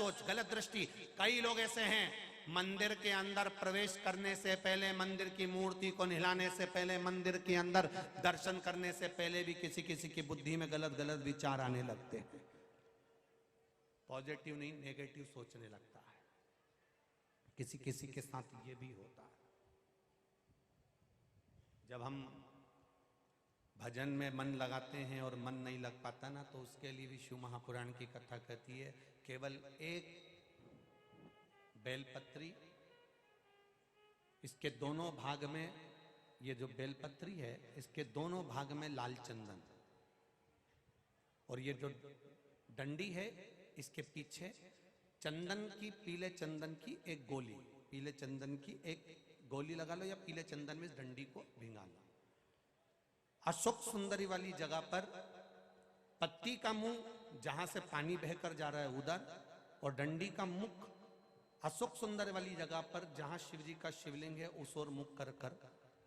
सोच, गलत दृष्टि। कई लोग ऐसे हैं, मंदिर के अंदर प्रवेश करने से पहले, मंदिर की मूर्ति को नहलाने से पहले, मंदिर के अंदर दर्शन करने से पहले भी किसी किसी की बुद्धि में गलत गलत विचार आने लगते हैं। पॉजिटिव नहीं, नेगेटिव सोचने लगता है। किसी किसी के साथ ये भी होता है। जब हम भजन में मन लगाते हैं और मन नहीं लग पाता ना, तो उसके लिए भी शिव महापुराण की कथा कहती है, केवल एक बेलपत्री, इसके दोनों भाग में, ये जो बेलपत्री है इसके दोनों भाग में लाल चंदन, और ये जो डंडी है इसके पीछे चंदन की, पीले चंदन की एक गोली, पीले चंदन की एक गोली लगा लो, या पीले चंदन में इस डंडी को भिंगा लो। अशोक सुंदरी वाली जगह पर पत्ती का मुंह जहां से पानी बहकर जा रहा है उधर, और डंडी का मुख अशोक सुंदर वाली जगह पर जहां शिव जी का शिवलिंग है उस ओर मुख कर कर,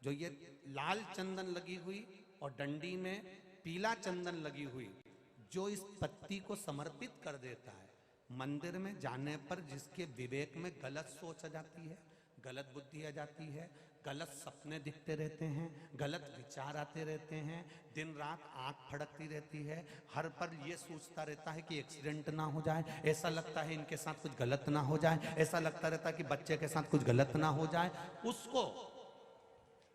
जो ये लाल चंदन लगी हुई और डंडी में पीला चंदन लगी हुई, जो इस पत्ती को समर्पित कर देता है, मंदिर में जाने पर जिसके विवेक में गलत सोच आ जाती है, गलत बुद्धि आ जाती है, गलत सपने दिखते रहते हैं, गलत विचार आते रहते हैं, दिन रात आंख फड़कती रहती है, हर पल ये सोचता रहता है कि एक्सीडेंट ना हो जाए, ऐसा लगता है इनके साथ कुछ गलत ना हो जाए, ऐसा लगता रहता है कि बच्चे के साथ कुछ गलत ना हो जाए, उसको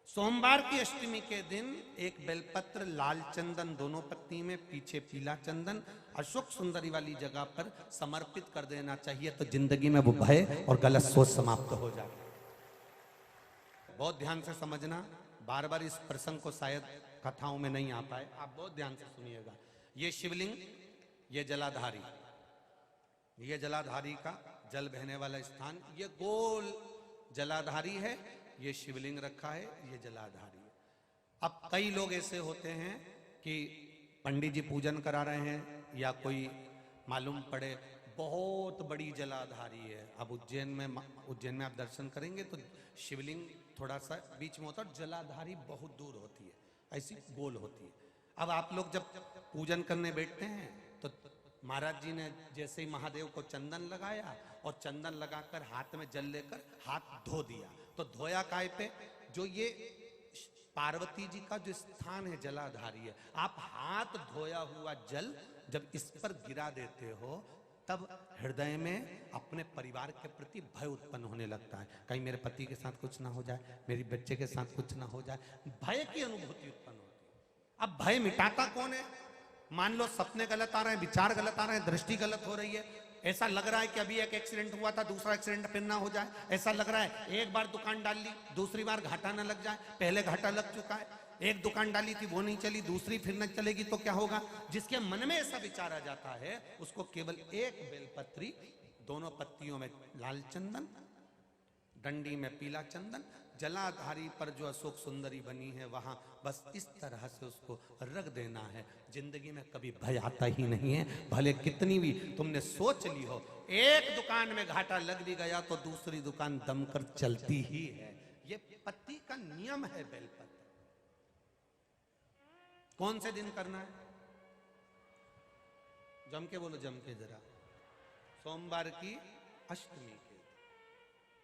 सोमवार की अष्टमी के दिन एक बेलपत्र, लाल चंदन दोनों पत्ती में, पीछे पीला चंदन अशोक सुंदरी वाली जगह पर समर्पित कर देना चाहिए, तो जिंदगी में वो भय और गलत सोच समाप्त हो जाए। बहुत ध्यान से समझना, बार बार इस प्रसंग को शायद कथाओं में नहीं आ पाए, आप बहुत ध्यान से सुनिएगा। ये शिवलिंग, ये जलाधारी, ये जलाधारी का जल बहने वाला स्थान, ये गोल जलाधारी है, ये शिवलिंग रखा है, ये जलाधारी है। अब कई लोग ऐसे होते हैं कि पंडित जी पूजन करा रहे हैं, या कोई मालूम पड़े बहुत बड़ी जलाधारी है। अब उज्जैन में आप दर्शन करेंगे तो शिवलिंग थोड़ा सा बीच में होता है, जलाधारी बहुत दूर होती है, ऐसी गोल होती है। अब आप लोग जब पूजन करने बैठते हैं तो महाराज जी ने जैसे ही महादेव को चंदन लगाया और चंदन लगाकर हाथ में जल लेकर हाथ धो दिया, तो धोया काय पे, जो ये पार्वती जी का जो स्थान है जलाधारी है, आप हाथ धोया हुआ जल जब इस पर गिरा देते हो, तब हृदय में अपने परिवार के प्रति भय उत्पन्न होने लगता है। कहीं मेरे पति के साथ कुछ ना हो जाए, मेरी बच्चे के साथ कुछ ना हो जाए, भय की अनुभूति उत्पन्न होती है। अब भय मिटाता कौन है? मान लो सपने गलत आ रहे हैं, विचार गलत आ रहे हैं, दृष्टि गलत हो रही है, ऐसा लग रहा है कि अभी एक एक्सीडेंट हुआ था, दूसरा एक्सीडेंट फिर ना हो जाए, ऐसा लग रहा है एक बार दुकान डाल ली, दूसरी बार घाटा ना लग जाए, पहले घाटा लग चुका है, एक दुकान डाली थी वो नहीं चली, दूसरी फिर न चलेगी तो क्या होगा। जिसके मन में ऐसा विचार आ जाता है, उसको केवल एक बेलपत्री, दोनों पत्तियों में लाल चंदन, डंडी में पीला चंदन, जलाधारी पर जो अशोक सुंदरी बनी है वहां बस इस तरह से उसको रख देना है। जिंदगी में कभी भय आता ही नहीं है, भले कितनी भी तुमने सोच ली हो। एक दुकान में घाटा लग भी गया तो दूसरी दुकान दमकर चलती ही है। ये पत्ती का नियम है बेलपत्र। कौन से दिन करना है? जम के बोलो, जम के जरा। सोमवार की अष्टमी।